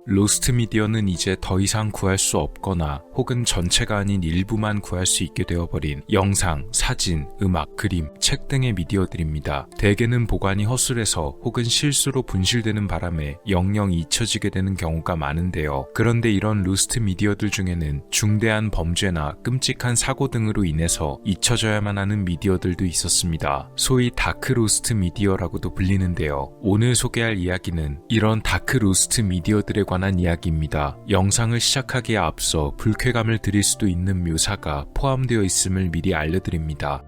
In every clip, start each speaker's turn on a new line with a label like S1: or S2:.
S1: 로스트 미디어는 이제 더 이상 구할 수 없거나 혹은 전체가 아닌 일부만 구할 수 있게 되어버린 영상, 사진, 음악, 그림, 책 등의 미디어들입니다. 대개는 보관이 허술해서 혹은 실수로 분실되는 바람에 영영 잊혀지게 되는 경우가 많은데요. 그런데 이런 로스트 미디어들 중에는 중대한 범죄나 끔찍한 사고 등으로 인해서 잊혀져야만 하는 미디어들도 있었습니다. 소위 다크 로스트 미디어라고도 불리는데요. 오늘 소개할 이야기는 이런 다크 로스트 미디어들에 관한 이야기입니다. 영상을 시작하기에 앞서 불쾌감을 드릴 수도 있는 묘사가 포함되어 있음을 미리 알려드립니다.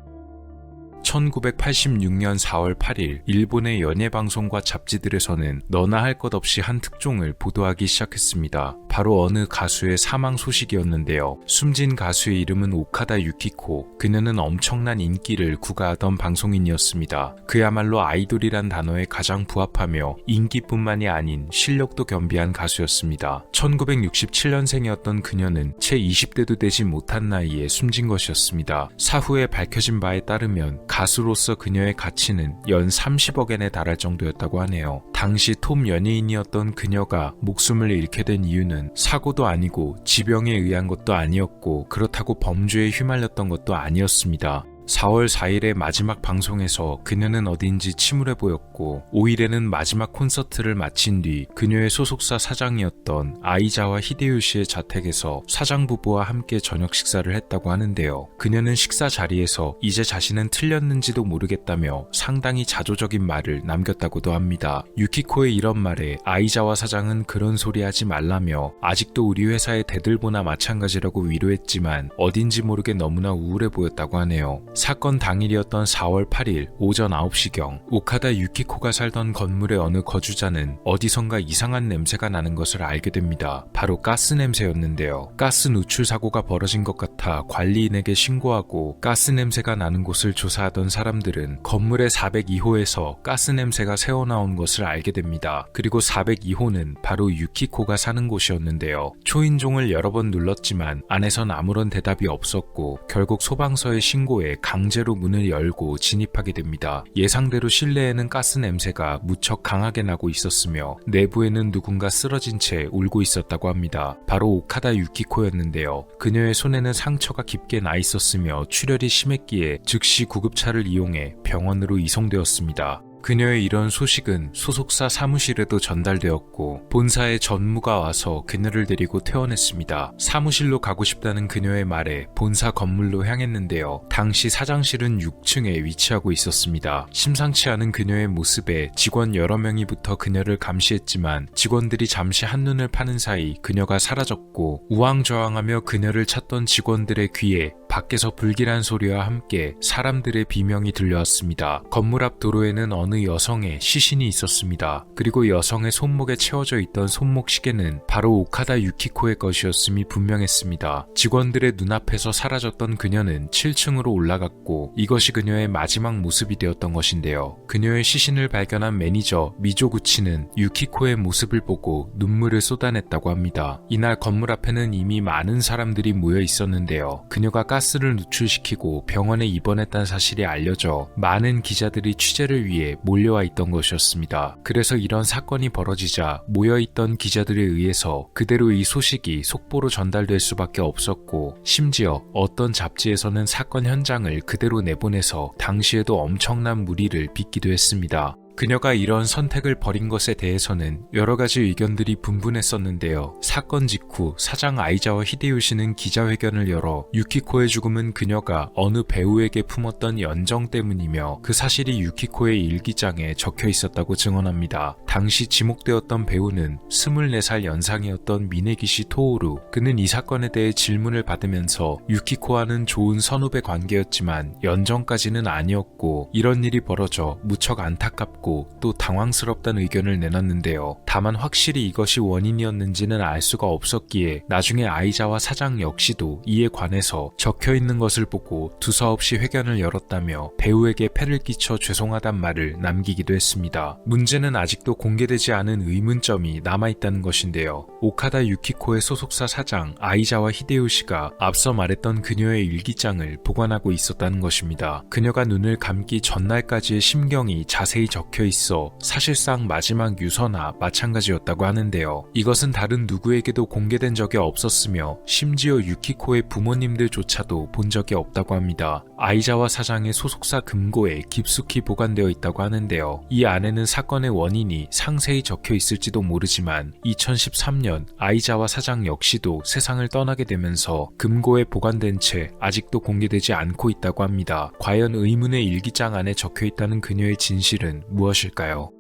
S1: 1986년 4월 8일 일본의 연예방송과 잡지들에서는 너나 할 것 없이 한 특종을 보도하기 시작했습니다. 바로 어느 가수의 사망 소식이었는데요. 숨진 가수의 이름은 오카다 유키코. 그녀는 엄청난 인기를 구가하던 방송인이었습니다. 그야말로 아이돌이란 단어에 가장 부합하며 인기뿐만이 아닌 실력도 겸비한 가수였습니다. 1967년생이었던 그녀는 채 20대도 되지 못한 나이에 숨진 것이었습니다. 사후에 밝혀진 바에 따르면 가수로서 그녀의 가치는 연 30억엔에 달할 정도였다고 하네요. 당시 톱 연예인이었던 그녀가 목숨을 잃게 된 이유는 사고도 아니고 지병에 의한 것도 아니었고 그렇다고 범죄에 휘말렸던 것도 아니었습니다. 4월 4일의 마지막 방송에서 그녀는 어딘지 침울해 보였고 5일에는 마지막 콘서트를 마친 뒤 그녀의 소속사 사장이었던 아이자와 히데요시의 자택에서 사장 부부와 함께 저녁 식사를 했다고 하는데요. 그녀는 식사 자리에서 이제 자신은 틀렸는지도 모르겠다며 상당히 자조적인 말을 남겼다고도 합니다. 유키코의 이런 말에 아이자와 사장은 그런 소리 하지 말라며 아직도 우리 회사의 대들보나 마찬가지라고 위로했지만 어딘지 모르게 너무나 우울해 보였다고 하네요. 사건 당일이었던 4월 8일 오전 9시경 오카다 유키코가 살던 건물의 어느 거주자는 어디선가 이상한 냄새가 나는 것을 알게 됩니다. 바로 가스 냄새였는데요. 가스 누출 사고가 벌어진 것 같아 관리인에게 신고하고 가스 냄새가 나는 곳을 조사하던 사람들은 건물의 402호에서 가스 냄새가 새어나온 것을 알게 됩니다. 그리고 402호는 바로 유키코가 사는 곳이었는데요. 초인종을 여러 번 눌렀지만 안에선 아무런 대답이 없었고 결국 소방서에 신고해 강제로 문을 열고 진입하게 됩니다. 예상대로 실내에는 가스 냄새가 무척 강하게 나고 있었으며 내부에는 누군가 쓰러진 채 울고 있었다고 합니다. 바로 오카다 유키코였는데요. 그녀의 손에는 상처가 깊게 나 있었으며 출혈이 심했기에 즉시 구급차를 이용해 병원으로 이송되었습니다. 그녀의 이런 소식은 소속사 사무실에도 전달되었고 본사의 전무가 와서 그녀를 데리고 퇴원했습니다. 사무실로 가고 싶다는 그녀의 말에 본사 건물로 향했는데요. 당시 사장실은 6층에 위치하고 있었습니다. 심상치 않은 그녀의 모습에 직원 여러 명이부터 그녀를 감시했지만 직원들이 잠시 한눈을 파는 사이 그녀가 사라졌고 우왕좌왕하며 그녀를 찾던 직원들의 귀에 밖에서 불길한 소리와 함께 사람들의 비명이 들려왔습니다. 건물 앞 도로에는 어느 여성의 시신이 있었습니다. 그리고 여성의 손목에 채워져 있던 손목 시계는 바로 오카다 유키코의 것이었음이 분명했습니다. 직원들의 눈앞에서 사라졌던 그녀는 7층으로 올라갔고 이것이 그녀의 마지막 모습이 되었던 것인데요. 그녀의 시신을 발견한 매니저 미조구치는 유키코의 모습을 보고 눈물을 쏟아냈다고 합니다. 이날 건물 앞에는 이미 많은 사람들이 모여 있었는데요. 그녀가 가스를 누출시키고 병원에 입원했다는 사실이 알려져 많은 기자들이 취재를 위해 몰려와 있던 것이었습니다. 그래서 이런 사건이 벌어지자 모여있던 기자들에 의해서 그대로 이 소식이 속보로 전달될 수밖에 없었고 심지어 어떤 잡지에서는 사건 현장을 그대로 내보내서 당시에도 엄청난 물의를 빚기도 했습니다. 그녀가 이런 선택을 벌인 것에 대해서는 여러 가지 의견들이 분분했었는데요. 사건 직후 사장 아이자와 히데요시는 기자회견을 열어 유키코의 죽음은 그녀가 어느 배우에게 품었던 연정 때문이며 그 사실이 유키코의 일기장에 적혀 있었다고 증언합니다. 당시 지목되었던 배우는 24살 연상이었던 미네기시 토오루. 그는 이 사건에 대해 질문을 받으면서 유키코와는 좋은 선후배 관계였지만 연정까지는 아니었고 이런 일이 벌어져 무척 안타깝고 또 당황스럽다는 의견을 내놨는데요. 다만 확실히 이것이 원인이었는지는 알 수가 없었기에 나중에 아이자와 사장 역시도 이에 관해서 적혀있는 것을 보고 두서없이 회견을 열었다며 배우에게 폐를 끼쳐 죄송하단 말을 남기기도 했습니다. 문제는 아직도 공개되지 않은 의문점이 남아있다는 것인데요. 오카다 유키코의 소속사 사장 아이자와 히데요시가 앞서 말했던 그녀의 일기장을 보관하고 있었다는 것입니다. 그녀가 눈을 감기 전날까지의 심경이 자세히 적혀 적혀 있어 사실상 마지막 유서나 마찬가지였다고 하는데요. 이것은 다른 누구에게도 공개된 적이 없었으며 심지어 유키코의 부모님들조차도 본 적이 없다고 합니다. 아이자와 사장의 소속사 금고에 깊숙이 보관되어 있다고 하는데요. 이 안에는 사건의 원인이 상세히 적혀 있을지도 모르지만 2013년 아이자와 사장 역시도 세상을 떠나게 되면서 금고에 보관된 채 아직도 공개되지 않고 있다고 합니다. 과연 의문의 일기장 안에 적혀 있다는 그녀의 진실은 무엇일까요?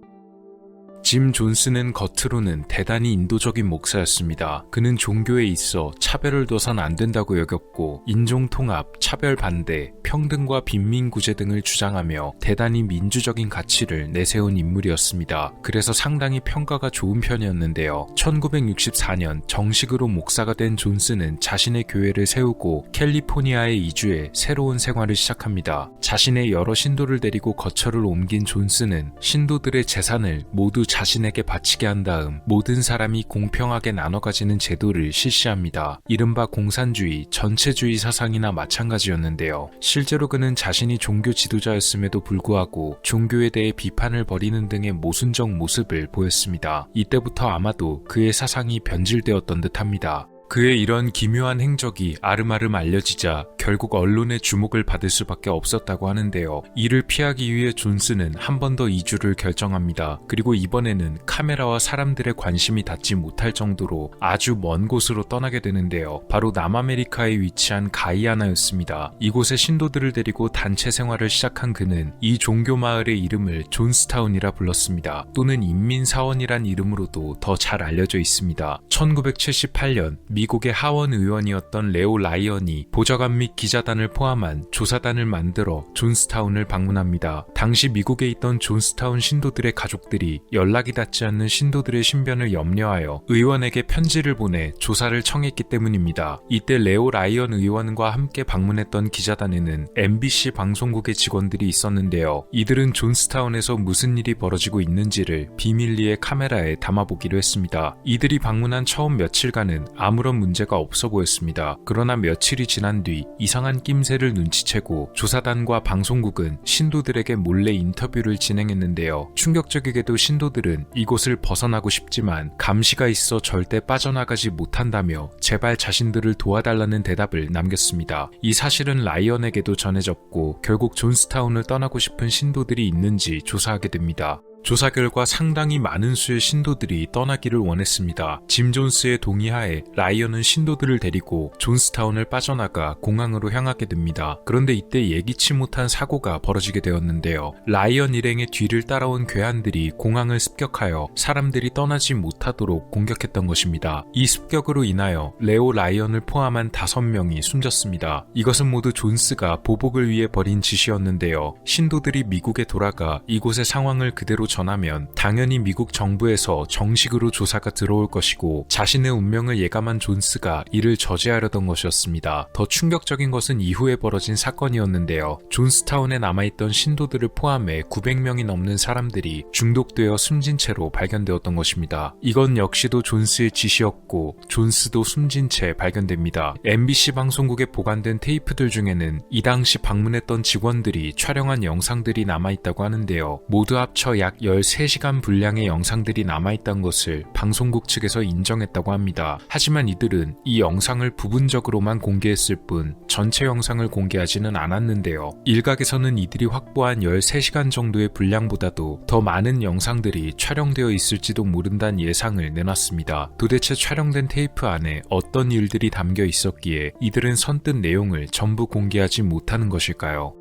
S1: 짐 존스는 겉으로는 대단히 인도적인 목사였습니다. 그는 종교에 있어 차별을 둬선 안 된다고 여겼고 인종통합, 차별 반대, 평등과 빈민구제 등을 주장하며 대단히 민주적인 가치를 내세운 인물이었습니다. 그래서 상당히 평가가 좋은 편이었는데요. 1964년 정식으로 목사가 된 존스는 자신의 교회를 세우고 캘리포니아에 이주해 새로운 생활을 시작합니다. 자신의 여러 신도를 데리고 거처를 옮긴 존스는 신도들의 재산을 모두 자신에게 바치게 한 다음 모든 사람이 공평하게 나눠 가지는 제도를 실시합니다. 이른바 공산주의, 전체주의 사상이나 마찬가지였는데요. 실제로 그는 자신이 종교 지도자였음에도 불구하고 종교에 대해 비판을 벌이는 등의 모순적 모습을 보였습니다. 이때부터 아마도 그의 사상이 변질되었던 듯합니다. 그의 이런 기묘한 행적이 아름아름 알려지자 결국 언론의 주목을 받을 수밖에 없었다고 하는데요. 이를 피하기 위해 존스는 한 번 더 이주를 결정합니다. 그리고 이번에는 카메라와 사람들의 관심이 닿지 못할 정도로 아주 먼 곳으로 떠나게 되는데요. 바로 남아메리카에 위치한 가이아나였습니다. 이곳에 신도들을 데리고 단체 생활을 시작한 그는 이 종교 마을의 이름을 존스타운이라 불렀습니다. 또는 인민사원이란 이름으로도 더 잘 알려져 있습니다. 1978년 미국의 하원 의원이었던 레오 라이언이 보좌관 및 기자단을 포함한 조사단을 만들어 존스타운을 방문합니다. 당시 미국에 있던 존스타운 신도들의 가족들이 연락이 닿지 않는 신도들의 신변을 염려하여 의원에게 편지를 보내 조사를 청했기 때문입니다. 이때 레오 라이언 의원과 함께 방문했던 기자단에는 MBC 방송국의 직원들이 있었는데요. 이들은 존스타운에서 무슨 일이 벌어지고 있는지를 비밀리에 카메라에 담아보기로 했습니다. 이들이 방문한 처음 며칠간은 아무런 문제가 없어 보였습니다. 그러나 며칠이 지난 뒤 이상한 낌새를 눈치채고 조사단과 방송국은 신도들에게 몰래 인터뷰를 진행했는데요. 충격적이게도 신도들은 이곳을 벗어나고 싶지만 감시가 있어 절대 빠져나가지 못한다며 제발 자신들을 도와달라는 대답을 남겼습니다. 이 사실은 라이언에게도 전해졌고 결국 존스타운을 떠나고 싶은 신도들이 있는지 조사하게 됩니다. 조사 결과 상당히 많은 수의 신도들이 떠나기를 원했습니다. 짐 존스의 동의하에 라이언은 신도들을 데리고 존스타운을 빠져나가 공항으로 향하게 됩니다. 그런데 이때 예기치 못한 사고가 벌어지게 되었는데요. 라이언 일행의 뒤를 따라온 괴한들이 공항을 습격하여 사람들이 떠나지 못하도록 공격했던 것입니다. 이 습격으로 인하여 레오 라이언을 포함한 5명이 숨졌습니다. 이것은 모두 존스가 보복을 위해 벌인 짓이었는데요. 신도들이 미국에 돌아가 이곳의 상황을 그대로 전하면 당연히 미국 정부에서 정식으로 조사가 들어올 것이고 자신의 운명을 예감한 존스가 이를 저지하려던 것이었습니다. 더 충격적인 것은 이후에 벌어진 사건이었는데요. 존스타운에 남아있던 신도들을 포함해 900명이 넘는 사람들이 중독되어 숨진 채로 발견되었던 것입니다. 이건 역시도 존스의 짓이었고 존스도 숨진 채 발견됩니다. MBC 방송국에 보관된 테이프들 중에는 이 당시 방문했던 직원들이 촬영한 영상들이 남아있다고 하는데요. 모두 합쳐 약 13시간 분량의 영상들이 남아있던 것을 방송국 측에서 인정했다고 합니다. 하지만 이들은 이 영상을 부분적으로만 공개했을 뿐 전체 영상을 공개하지는 않았는데요. 일각에서는 이들이 확보한 13시간 정도의 분량보다도 더 많은 영상들이 촬영되어 있을지도 모른다는 예상을 내놨습니다. 도대체 촬영된 테이프 안에 어떤 일들이 담겨 있었기에 이들은 선뜻 내용을 전부 공개하지 못하는 것일까요?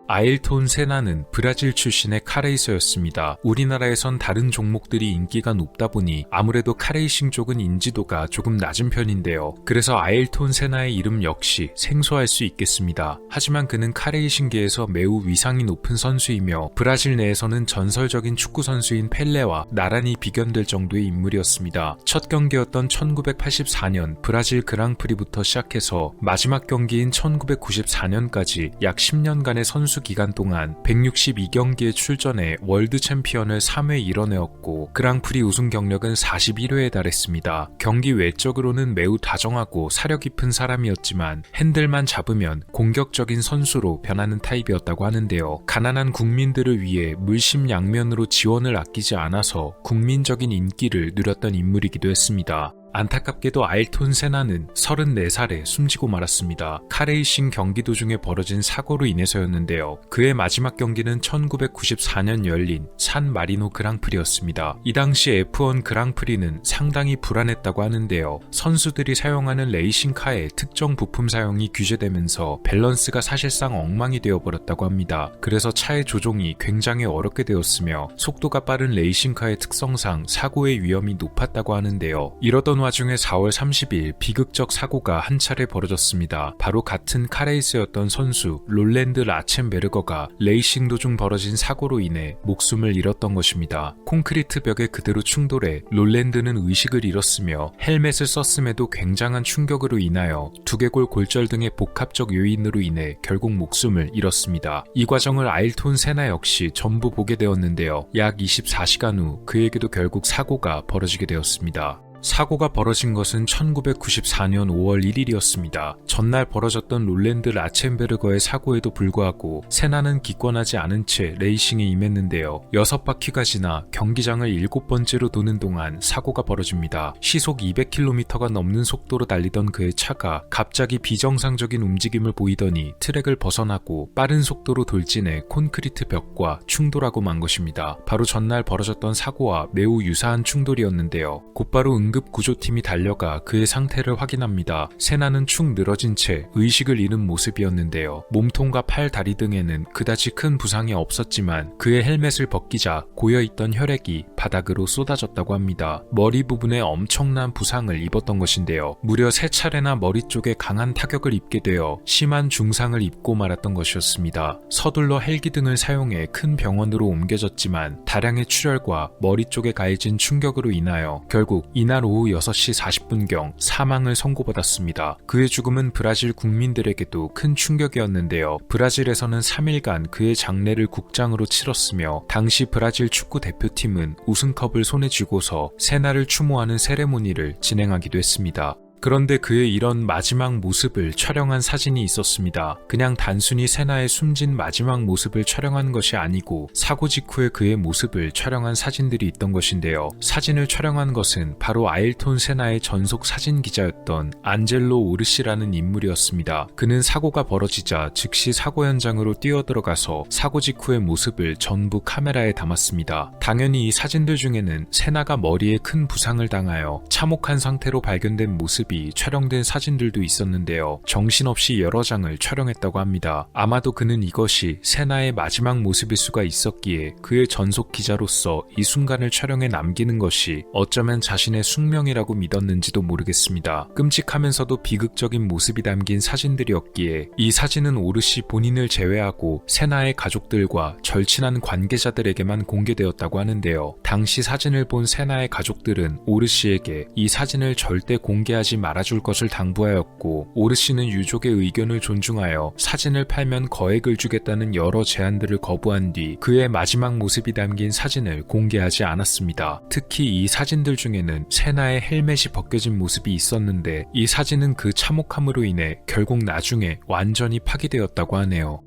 S1: 아일톤 세나는 브라질 출신의 카레이서였습니다. 우리나라에선 다른 종목들이 인기가 높다 보니 아무래도 카레이싱 쪽은 인지도가 조금 낮은 편인데요. 그래서 아일톤 세나의 이름 역시 생소할 수 있겠습니다. 하지만 그는 카레이싱계에서 매우 위상이 높은 선수이며 브라질 내에서는 전설적인 축구 선수인 펠레와 나란히 비견될 정도의 인물이었습니다. 첫 경기였던 1984년 브라질 그랑프리부터 시작해서 마지막 경기인 1994년까지 약 10년간의 선수 선수 기간 동안 162경기에 출전해 월드 챔피언을 3회 이뤄내었고 그랑프리 우승 경력은 41회에 달했습니다. 경기 외적으로는 매우 다정하고 사려 깊은 사람이었지만 핸들만 잡으면 공격적인 선수로 변하는 타입이었다고 하는데요. 가난한 국민들을 위해 물심양면으로 지원을 아끼지 않아서 국민적인 인기를 누렸던 인물이기도 했습니다. 안타깝게도 아일톤 세나는 34살에 숨지고 말았습니다. 카레이싱 경기 도중에 벌어진 사고로 인해서였는데요. 그의 마지막 경기는 1994년 열린 산 마리노 그랑프리였습니다. 이 당시 F1 그랑프리는 상당히 불안했다고 하는데요. 선수들이 사용하는 레이싱카의 특정 부품 사용이 규제되면서 밸런스가 사실상 엉망이 되어버렸다고 합니다. 그래서 차의 조종이 굉장히 어렵게 되었으며 속도가 빠른 레이싱카의 특성상 사고의 위험이 높았다고 하는데요. 이러던 와중에 4월 30일 비극적 사고가 한 차례 벌어졌습니다. 바로 같은 카레이스였던 선수 롤랜드 라첸베르거가 레이싱 도중 벌어진 사고로 인해 목숨을 잃었던 것입니다. 콘크리트 벽에 그대로 충돌해 롤랜드는 의식을 잃었으며 헬멧을 썼음에도 굉장한 충격으로 인하여 두개골 골절 등의 복합적 요인으로 인해 결국 목숨을 잃었습니다. 이 과정을 아일톤 세나 역시 전부 보게 되었는데요. 약 24시간 후 그에게도 결국 사고가 벌어지게 되었습니다. 사고가 벌어진 것은 1994년 5월 1일이었습니다. 전날 벌어졌던 롤랜드 라첸베르거의 사고에도 불구하고 세나는 기권하지 않은 채 레이싱에 임했는데요. 6바퀴가 지나 경기장을 7번째로 도는 동안 사고가 벌어집니다. 시속 200km가 넘는 속도로 달리던 그의 차가 갑자기 비정상적인 움직임을 보이더니 트랙을 벗어나고 빠른 속도로 돌진해 콘크리트 벽과 충돌하고 만 것입니다. 바로 전날 벌어졌던 사고와 매우 유사한 충돌이었는데요. 곧바로 응급구조팀이 달려가 그의 상태를 확인합니다. 세나는 축 늘어진 채 의식을 잃은 모습이었는데요. 몸통과 팔, 다리 등에는 그다지 큰 부상이 없었지만 그의 헬멧을 벗기자 고여있던 혈액이 바닥으로 쏟아졌다고 합니다. 머리 부분에 엄청난 부상을 입었던 것인데요. 무려 3차례나 머리 쪽에 강한 타격을 입게 되어 심한 중상을 입고 말았던 것이었습니다. 서둘러 헬기 등을 사용해 큰 병원으로 옮겨졌지만 다량의 출혈과 머리 쪽에 가해진 충격으로 인하여 결국 이날 오후 6시 40분경 사망을 선고받았습니다. 그의 죽음은 브라질 국민들에게도 큰 충격이었는데요. 브라질에서는 3일간 그의 장례를 국장으로 치렀으며 당시 브라질 축구 대표팀은 우승컵을 손에 쥐고서 세나를 추모하는 세레모니를 진행하기도 했습니다. 그런데 그의 이런 마지막 모습을 촬영한 사진이 있었습니다. 그냥 단순히 세나의 숨진 마지막 모습을 촬영한 것이 아니고 사고 직후의 그의 모습을 촬영한 사진들이 있던 것인데요. 사진을 촬영한 것은 바로 아일톤 세나의 전속 사진 기자였던 안젤로 오르시라는 인물이었습니다. 그는 사고가 벌어지자 즉시 사고 현장으로 뛰어들어가서 사고 직후의 모습을 전부 카메라에 담았습니다. 당연히 이 사진들 중에는 세나가 머리에 큰 부상을 당하여 참혹한 상태로 발견된 모습이 촬영된 사진들도 있었는데요. 정신없이 여러 장을 촬영했다고 합니다. 아마도 그는 이것이 세나의 마지막 모습일 수가 있었기에 그의 전속 기자로서 이 순간을 촬영해 남기는 것이 어쩌면 자신의 숙명이라고 믿었는지도 모르겠습니다. 끔찍하면서도 비극적인 모습이 담긴 사진들이었기에 이 사진은 오르시 본인을 제외하고 세나의 가족들과 절친한 관계자들에게만 공개되었다고 하는데요. 당시 사진을 본 세나의 가족들은 오르시에게 이 사진을 절대 공개하지 말아줄 것을 당부하였고 오르시는 유족의 의견을 존중하여 사진을 팔면 거액을 주겠다는 여러 제안들을 거부한 뒤 그의 마지막 모습이 담긴 사진을 공개하지 않았습니다. 특히 이 사진들 중에는 세나의 헬멧이 벗겨진 모습이 있었는데 이 사진은 그 참혹함으로 인해 결국 나중에 완전히 파기되었다고 하네요.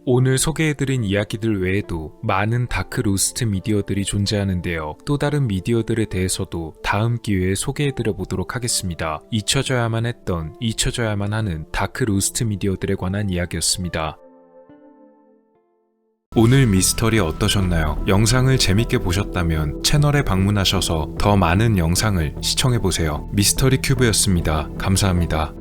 S1: 오늘 소개해드린 이야기들 외에도 많은 다크 로스트 미디어들이 존재하는데요. 또 다른 미디어들에 대해서도 다음 기회에 소개해드려 보도록 하겠습니다. 잊혀져야만 했던, 잊혀져야만 하는 다크 로스트 미디어들에 관한 이야기였습니다. 오늘 미스터리 어떠셨나요? 영상을 재밌게 보셨다면 채널에 방문하셔서 더 많은 영상을 시청해보세요. 미스터리 큐브였습니다. 감사합니다.